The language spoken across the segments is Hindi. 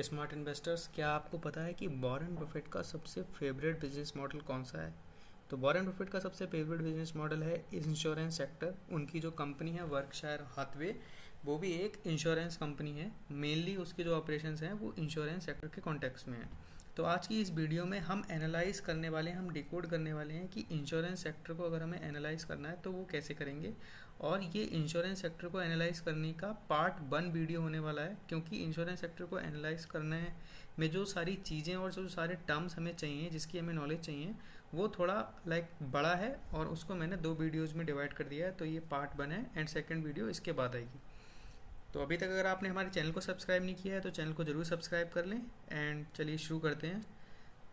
स्मार्ट इन्वेस्टर्स, क्या आपको पता है कि वॉरेन बफेट का सबसे फेवरेट बिजनेस मॉडल कौन सा है? तो वॉरेन बफेट का सबसे फेवरेट बिजनेस मॉडल है इंश्योरेंस सेक्टर। उनकी जो कंपनी है वर्कशायर हाथवे, वो भी एक इंश्योरेंस कंपनी है। मेनली उसके जो ऑपरेशंस हैं वो इंश्योरेंस सेक्टर के कॉन्टेक्स्ट में हैं। तो आज की इस वीडियो में हम एनालाइज करने वाले हैं, हम डिकोड करने वाले हैं कि इंश्योरेंस सेक्टर को अगर हमें एनालाइज करना है तो वो कैसे करेंगे। और ये इंश्योरेंस सेक्टर को एनालाइज करने का पार्ट 1 वीडियो होने वाला है, क्योंकि इंश्योरेंस सेक्टर को एनालाइज करने में जो सारी चीज़ें और जो सारे टर्म्स हमें चाहिए, जिसकी हमें नॉलेज चाहिए, वो थोड़ा बड़ा है और उसको मैंने 2 वीडियोज़ में डिवाइड कर दिया है। तो ये पार्ट 1 है एंड सेकेंड वीडियो इसके बाद आएगी। तो अभी तक अगर आपने हमारे चैनल को सब्सक्राइब नहीं किया है तो चैनल को ज़रूर सब्सक्राइब कर लें। एंड चलिए शुरू करते हैं।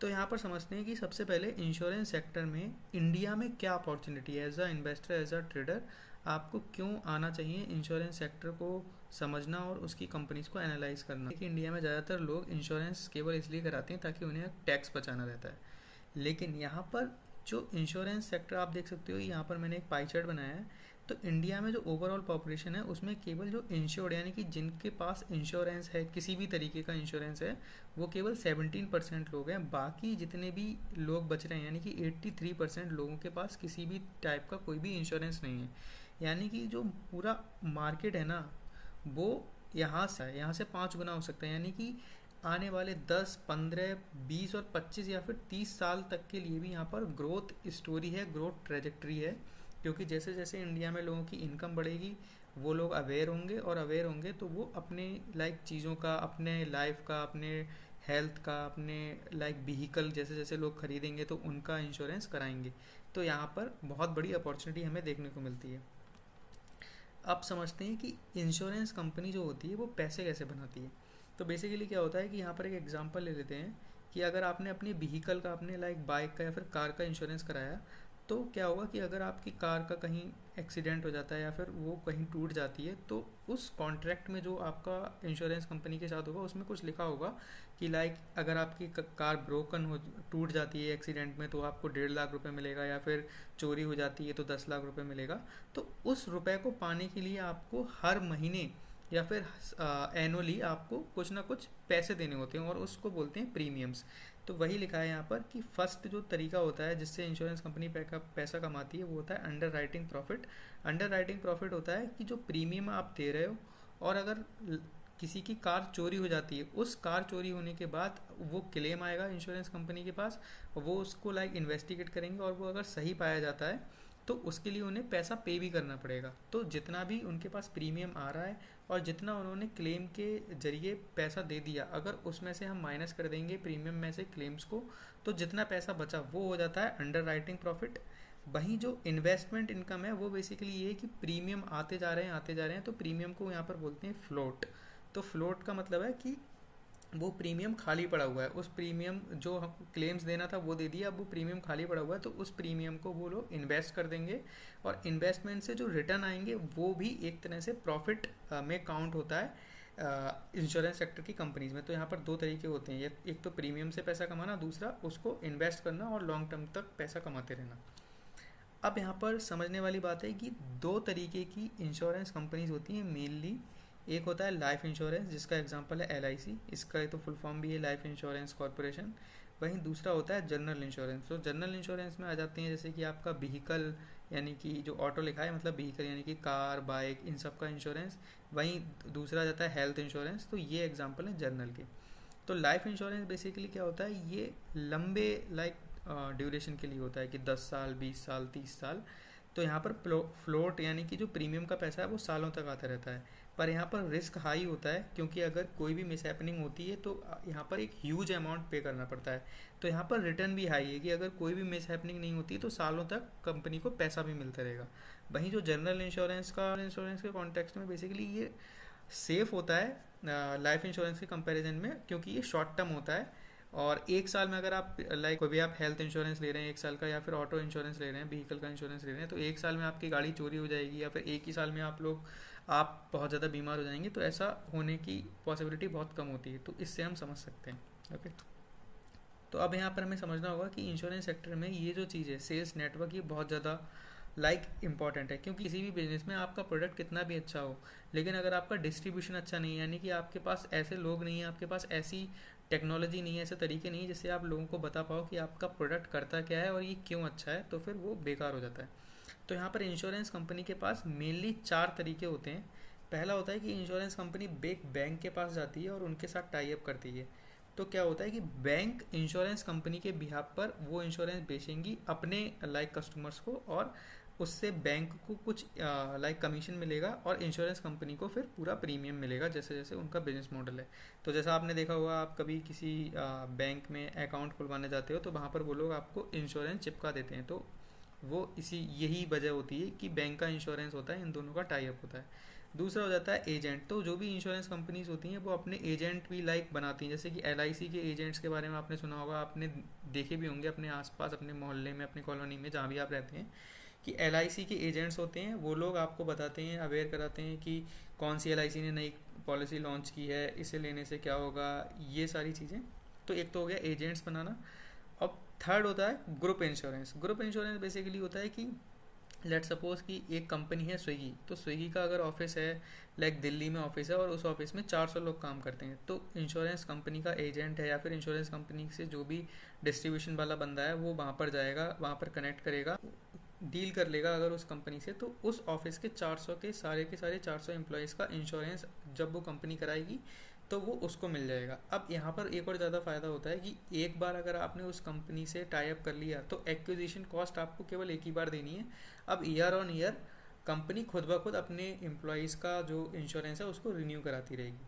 तो यहाँ पर समझते हैं कि सबसे पहले इंश्योरेंस सेक्टर में इंडिया में क्या अपॉर्चुनिटी है। As a investor, as a trader, आपको क्यों आना चाहिए इंश्योरेंस सेक्टर को समझना और उसकी कंपनीज को एनालाइज करना। देखिए, इंडिया में ज़्यादातर लोग इंश्योरेंस केवल इसलिए कराते हैं ताकि उन्हें टैक्स बचाना रहता है। लेकिन यहाँ पर जो इंश्योरेंस सेक्टर आप देख सकते हो, यहाँ पर मैंने एक पाई चार्ट बनाया है। तो इंडिया में जो ओवरऑल पॉपुलेशन है उसमें केवल जो इंश्योर्ड यानी कि जिनके पास इंश्योरेंस है, किसी भी तरीके का इंश्योरेंस है, वो केवल 17% लोग हैं। बाकी जितने भी लोग बच रहे हैं यानी कि 83% लोगों के पास किसी भी टाइप का कोई भी इंश्योरेंस नहीं है। यानी कि जो पूरा मार्केट है ना, वो यहाँ से 5 गुना हो सकता है। यानी कि आने वाले 10, 15, 20 और 25 या फिर 30 साल तक के लिए भी यहाँ पर ग्रोथ स्टोरी है, ग्रोथ ट्रेजेक्ट्री है। क्योंकि जैसे जैसे इंडिया में लोगों की इनकम बढ़ेगी, वो लोग अवेयर होंगे, और अवेयर होंगे तो वो अपने चीज़ों का, अपने लाइफ का, अपने हेल्थ का, अपने व्हीकल जैसे जैसे लोग खरीदेंगे तो उनका इंश्योरेंस कराएंगे। तो यहाँ पर बहुत बड़ी अपॉर्चुनिटी हमें देखने को मिलती है। अब समझते हैं कि इंश्योरेंस कंपनी जो होती है वो पैसे कैसे बनाती है। तो बेसिकली क्या होता है कि यहाँ पर एक एग्जांपल ले लेते हैं कि अगर आपने अपने व्हीकल का, अपने बाइक का या फिर कार का इंश्योरेंस कराया, तो क्या होगा कि अगर आपकी कार का कहीं एक्सीडेंट हो जाता है या फिर वो कहीं टूट जाती है, तो उस कॉन्ट्रैक्ट में जो आपका इंश्योरेंस कंपनी के साथ होगा उसमें कुछ लिखा होगा कि अगर आपकी कार ब्रोकन हो, टूट जाती है एक्सीडेंट में, तो आपको 1.5 लाख रुपए मिलेगा, या फिर चोरी हो जाती है तो 10 लाख रुपए मिलेगा। तो उस रुपए को पाने के लिए आपको हर महीने या फिर एनुअली आपको कुछ ना कुछ पैसे देने होते हैं, और उसको बोलते हैं प्रीमियम्स। तो वही लिखा है यहाँ पर कि फर्स्ट जो तरीका होता है जिससे इंश्योरेंस कंपनी पैसा कमाती है वो होता है under writing profit. Under writing profit होता है कि जो प्रीमियम आप दे रहे हो, और अगर किसी की कार चोरी हो जाती है, उस कार चोरी होने के बाद वो क्लेम आएगा इंश्योरेंस कंपनी के पास, वो उसको इन्वेस्टिगेट करेंगे, और वो अगर सही पाया जाता है तो उसके लिए उन्हें पैसा पे भी करना पड़ेगा। तो जितना भी उनके पास प्रीमियम आ रहा है और जितना उन्होंने क्लेम के जरिए पैसा दे दिया, अगर उसमें से हम माइनस कर देंगे प्रीमियम में से क्लेम्स को, तो जितना पैसा बचा वो हो जाता है अंडर राइटिंग प्रॉफिट। वहीं जो इन्वेस्टमेंट इनकम है वो बेसिकली ये है कि प्रीमियम आते जा रहे हैं, आते जा रहे हैं, तो प्रीमियम को यहाँ पर बोलते हैं फ्लोट। तो फ्लोट का मतलब है कि वो प्रीमियम खाली पड़ा हुआ है, उस प्रीमियम जो हम क्लेम्स देना था वो दे दिया, अब वो प्रीमियम खाली पड़ा हुआ है, तो उस प्रीमियम को वो लोग इन्वेस्ट कर देंगे, और इन्वेस्टमेंट से जो रिटर्न आएंगे वो भी एक तरह से प्रॉफिट में काउंट होता है इंश्योरेंस सेक्टर की कंपनीज में। तो यहाँ पर 2 तरीके होते हैं, एक तो प्रीमियम से पैसा कमाना, दूसरा उसको इन्वेस्ट करना और लॉन्ग टर्म तक पैसा कमाते रहना। अब यहाँ पर समझने वाली बात है कि 2 तरीके की इंश्योरेंस कंपनीज होती हैं मेनली। एक होता है लाइफ इंश्योरेंस, जिसका एग्जांपल है LIC, इसका तो फुल फॉर्म भी है लाइफ इंश्योरेंस कॉरपोरेशन। वहीं दूसरा होता है जनरल इंश्योरेंस। तो जनरल इंश्योरेंस में आ जाते हैं जैसे कि आपका व्हीकल, यानी कि जो ऑटो लिखा है मतलब व्हीकल, यानी कि कार, बाइक, इन सब का इंश्योरेंस। वहीं दूसरा जाता है हेल्थ इंश्योरेंस। तो ये एग्जाम्पल है जनरल के। तो लाइफ इंश्योरेंस बेसिकली क्या होता है, ये लंबे ड्यूरेशन के लिए होता है कि 10 साल, 20 साल, 30 साल। तो यहाँ पर फ्लोट यानी कि जो प्रीमियम का पैसा है वो सालों तक आता रहता है। पर यहाँ पर रिस्क हाई होता है, क्योंकि अगर कोई भी मिस हैपनिंग होती है तो यहाँ पर एक ह्यूज अमाउंट पे करना पड़ता है। तो यहाँ पर रिटर्न भी हाई है कि अगर कोई भी मिस हैपनिंग नहीं होती तो सालों तक कंपनी को पैसा भी मिलता रहेगा। वहीं जो जनरल इंश्योरेंस के कॉन्टेक्स्ट में बेसिकली ये सेफ होता है लाइफ इंश्योरेंस के कंपैरिजन में, क्योंकि ये शॉर्ट टर्म होता है। और एक साल में अगर आप कोई भी आप हेल्थ इंश्योरेंस ले रहे हैं 1 साल का, या फिर ऑटो इंश्योरेंस ले रहे हैं, व्हीकल का इंश्योरेंस ले रहे हैं, तो 1 साल में आपकी गाड़ी चोरी हो जाएगी, या फिर एक ही साल में आप बहुत ज़्यादा बीमार हो जाएंगे, तो ऐसा होने की पॉसिबिलिटी बहुत कम होती है। तो इससे हम समझ सकते हैं। ओके, तो अब यहाँ पर हमें समझना होगा कि इंश्योरेंस सेक्टर में ये जो चीज़ है सेल्स नेटवर्क, ये बहुत ज़्यादा इम्पॉर्टेंट है, क्योंकि किसी भी बिजनेस में आपका प्रोडक्ट कितना भी अच्छा हो, लेकिन अगर आपका डिस्ट्रीब्यूशन अच्छा नहीं है, यानी कि आपके पास ऐसे लोग नहीं हैं, आपके पास ऐसी टेक्नोलॉजी नहीं है, ऐसे तरीके नहीं है जिससे आप लोगों को बता पाओ कि आपका प्रोडक्ट करता क्या है और ये क्यों अच्छा है, तो फिर वो बेकार हो जाता है। तो यहाँ पर इंश्योरेंस कंपनी के पास मेनली 4 तरीके होते हैं। पहला होता है कि इंश्योरेंस कंपनी बिग बैंक के पास जाती है और उनके साथ टाई अप करती है। तो क्या होता है कि बैंक इंश्योरेंस कंपनी के बिहाफ पर वो इंश्योरेंस बेचेंगी अपने कस्टमर्स को, और उससे बैंक को कुछ कमीशन मिलेगा और इंश्योरेंस कंपनी को फिर पूरा प्रीमियम मिलेगा, जैसे जैसे उनका बिजनेस मॉडल है। तो जैसा आपने देखा होगा, आप कभी किसी बैंक में अकाउंट खुलवाने जाते हो तो वहाँ पर वो लोग आपको इंश्योरेंस चिपका देते हैं। तो वो इसी यही वजह होती है कि बैंक का इंश्योरेंस होता है, इन दोनों का टाई अप होता है। दूसरा हो जाता है एजेंट। तो जो भी इंश्योरेंस कंपनीज होती हैं वो अपने एजेंट भी बनाती हैं, जैसे कि LIC के एजेंट्स के बारे में आपने सुना होगा, आपने देखे भी होंगे अपने आसपास, अपने मोहल्ले में, अपने कॉलोनी में, जहाँ भी आप रहते हैं, कि LIC के एजेंट्स होते हैं। वो लोग आपको बताते हैं, अवेयर कराते हैं कि कौन सी LIC ने नई पॉलिसी लॉन्च की है, इसे लेने से क्या होगा, ये सारी चीज़ें। तो एक तो हो गया एजेंट्स बनाना। अब थर्ड होता है group insurance. Group insurance basically होता है कि लेट सपोज कि एक कंपनी है स्विगी, तो स्विगी का अगर ऑफिस है, दिल्ली में ऑफिस है और उस ऑफिस में 400 लोग काम करते हैं, तो इंश्योरेंस कंपनी का एजेंट है या फिर इंश्योरेंस कंपनी से जो भी डिस्ट्रीब्यूशन वाला बंदा है वो वहाँ पर जाएगा, वहाँ पर कनेक्ट करेगा, डील कर लेगा अगर उस कंपनी से, तो उस ऑफिस के सारे 400 एम्प्लॉयज़ का इंश्योरेंस जब वो कंपनी कराएगी तो वो उसको मिल जाएगा। अब यहाँ पर एक और ज़्यादा फ़ायदा होता है कि एक बार अगर आपने उस कंपनी से टाई अप कर लिया तो एक्विजिशन कॉस्ट आपको केवल एक ही बार देनी है। अब ईयर ऑन ईयर कंपनी खुद ब खुद अपने एम्प्लॉयज़ का जो इंश्योरेंस है उसको रिन्यू कराती रहेगी।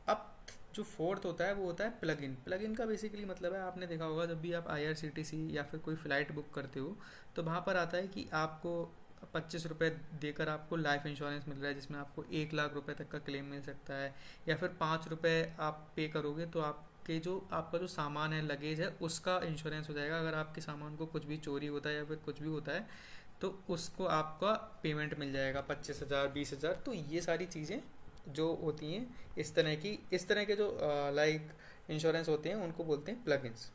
अब जो फोर्थ होता है वो होता है प्लग इन। प्लग इन का बेसिकली मतलब है, आपने देखा होगा जब भी आप IRCTC या फिर कोई फ़्लाइट बुक करते हो तो वहाँ पर आता है कि आपको 25 रुपये देकर आपको लाइफ इंश्योरेंस मिल रहा है, जिसमें आपको 1 लाख रुपए तक का क्लेम मिल सकता है, या फिर 5 रुपये आप पे करोगे तो आपका जो सामान है, लगेज है, उसका इंश्योरेंस हो जाएगा। अगर आपके सामान को कुछ भी चोरी होता है या फिर कुछ भी होता है तो उसको आपका पेमेंट मिल जाएगा 25,000 20,000। तो ये सारी चीज़ें जो होती हैं इस तरह के जो इंश्योरेंस होते हैं उनको बोलते हैं प्लगइन्स।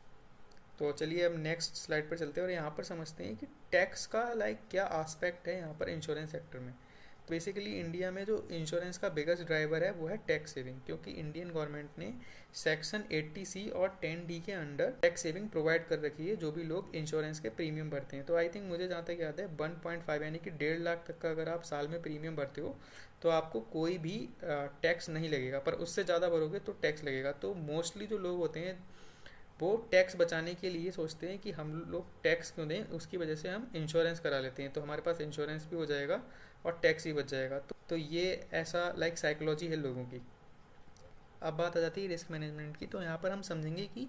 तो चलिए अब नेक्स्ट स्लाइड पर चलते हैं और यहाँ पर समझते हैं कि टैक्स का क्या आस्पेक्ट है यहाँ पर इंश्योरेंस सेक्टर में। तो बेसिकली इंडिया में जो इंश्योरेंस का बिगेस्ट ड्राइवर है वो है टैक्स सेविंग, क्योंकि इंडियन गवर्नमेंट ने सेक्शन 80C और 10D के अंडर टैक्स सेविंग प्रोवाइड कर रखी है जो भी लोग इंश्योरेंस के प्रीमियम भरते हैं। तो आई थिंक मुझे जहाँ तक याद है 1.5 यानी कि 1.5 लाख तक का अगर आप साल में प्रीमियम भरते हो तो आपको कोई भी टैक्स नहीं लगेगा, पर उससे ज़्यादा भरोगे तो टैक्स लगेगा। तो मोस्टली जो लोग होते हैं वो टैक्स बचाने के लिए सोचते हैं कि हम लोग टैक्स क्यों दें, उसकी वजह से हम इंश्योरेंस करा लेते हैं, तो हमारे पास इंश्योरेंस भी हो जाएगा और टैक्स भी बच जाएगा। तो ये ऐसा साइकोलॉजी है लोगों की। अब बात आ जाती है रिस्क मैनेजमेंट की। तो यहाँ पर हम समझेंगे कि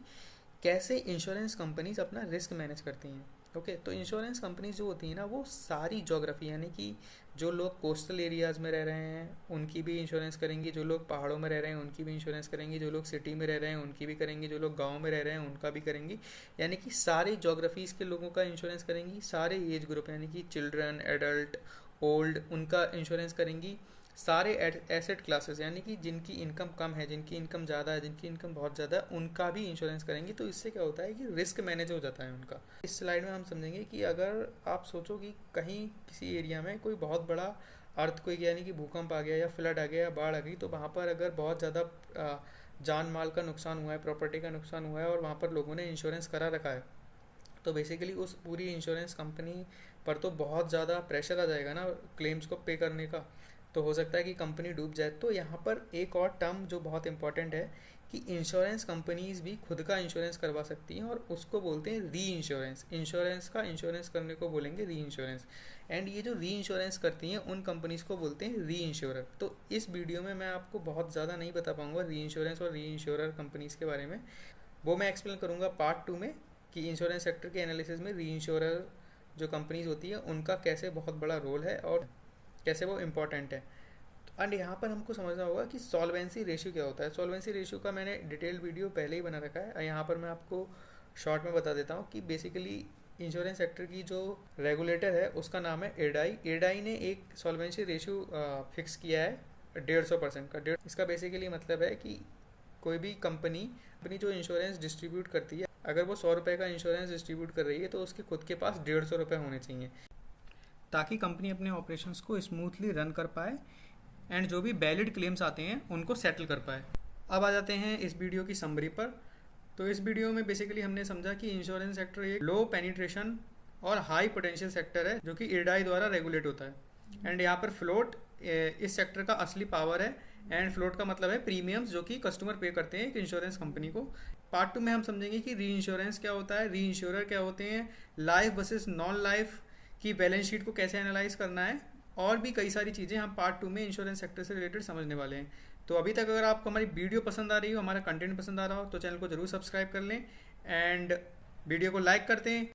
कैसे इंश्योरेंस कंपनीज अपना रिस्क मैनेज करती हैं। ओके, तो इंश्योरेंस कंपनीज जो होती हैं ना वो सारी जोग्राफी, यानी कि जो लोग कोस्टल एरियाज़ में रह रहे हैं उनकी भी इंश्योरेंस करेंगी, जो लोग पहाड़ों में रह रहे हैं उनकी भी इंश्योरेंस करेंगी, जो लोग सिटी में रह रहे हैं उनकी भी करेंगी, जो लोग गाँव में रह रहे हैं उनका भी करेंगी। यानी कि सारे जोग्राफीज़ के लोगों का इंश्योरेंस करेंगी, सारे एज ग्रुप यानी कि चिल्ड्रन, एडल्ट, ओल्ड, उनका इंश्योरेंस करेंगी। सारे एसेट क्लासेस यानी कि जिनकी इनकम कम है, जिनकी इनकम ज़्यादा है, जिनकी इनकम बहुत ज़्यादा है, उनका भी इंश्योरेंस करेंगे। तो इससे क्या होता है कि रिस्क मैनेज हो जाता है उनका। इस स्लाइड में हम समझेंगे कि अगर आप सोचो कि कहीं किसी एरिया में कोई बहुत बड़ा अर्थक्वेक यानी कि भूकंप आ गया या फ्लड आ गया या बाढ़ आ गई, तो वहाँ पर अगर बहुत ज़्यादा जान माल का नुकसान हुआ है, प्रॉपर्टी का नुकसान हुआ है और वहाँ पर लोगों ने इंश्योरेंस करा रखा है, तो बेसिकली उस पूरी इंश्योरेंस कंपनी पर तो बहुत ज़्यादा प्रेशर आ जाएगा ना क्लेम्स को पे करने का, तो हो सकता है कि कंपनी डूब जाए। तो यहाँ पर एक और टर्म जो बहुत इंपॉर्टेंट है कि इंश्योरेंस कंपनीज भी खुद का इंश्योरेंस करवा सकती हैं और उसको बोलते हैं री इंश्योरेंस। इंश्योरेंस का इंश्योरेंस करने को बोलेंगे री इंश्योरेंस। एंड ये जो री इंश्योरेंस करती हैं उन कंपनीज को बोलते हैं री इंश्योरर। तो इस वीडियो में मैं आपको बहुत ज़्यादा नहीं बता पाऊँगा री इंश्योरेंस और री इंश्योरर कंपनीज के बारे में, वो मैं एक्सप्लेन करूँगा पार्ट 2 में कि इंश्योरेंस सेक्टर के एनालिसिस में री इंश्योरर जो कंपनीज होती है उनका कैसे बहुत बड़ा रोल है और कैसे वो इम्पोर्टेंट है। एंड यहाँ पर हमको समझना होगा कि सॉल्वेंसी रेशियो क्या होता है। सॉल्वेंसी रेशियो का मैंने डिटेल वीडियो पहले ही बना रखा है, यहाँ पर मैं आपको शॉर्ट में बता देता हूँ कि बेसिकली इंश्योरेंस सेक्टर की जो रेगुलेटर है उसका नाम है एडाई। एडाई ने एक सॉल्वेंसी रेशियो फिक्स किया है 150% का। इसका बेसिकली मतलब है कि कोई भी कंपनी अपनी जो इंश्योरेंस डिस्ट्रीब्यूट करती है, अगर वो 100 रुपये का इंश्योरेंस डिस्ट्रीब्यूट कर रही है तो उसके खुद के पास 150 रुपये होने चाहिए। ताकि कंपनी अपने ऑपरेशंस को स्मूथली रन कर पाए एंड जो भी वैलिड क्लेम्स आते हैं उनको सेटल कर पाए। अब आ जाते हैं इस वीडियो की समरी पर। तो इस वीडियो में बेसिकली हमने समझा कि इंश्योरेंस सेक्टर एक लो पेनिट्रेशन और हाई पोटेंशियल सेक्टर है जो कि इरडाई द्वारा रेगुलेट होता है। एंड यहाँ पर फ्लोट इस सेक्टर का असली पावर है। एंड फ्लोट का मतलब है प्रीमियम्स जो कि कस्टमर पे करते हैं एक इंश्योरेंस कंपनी को। पार्ट 2 में हम समझेंगे कि री इंश्योरेंस क्या होता है, री इंश्योरर क्या होते हैं, लाइफ वर्सेस नॉन लाइफ की बैलेंस शीट को कैसे एनालाइज करना है, और भी कई सारी चीज़ें हम पार्ट 2 में इंश्योरेंस सेक्टर से रिलेटेड समझने वाले हैं। तो अभी तक अगर आपको हमारी वीडियो पसंद आ रही हो, हमारा कंटेंट पसंद आ रहा हो, तो चैनल को जरूर सब्सक्राइब कर लें एंड वीडियो को लाइक करते हैं।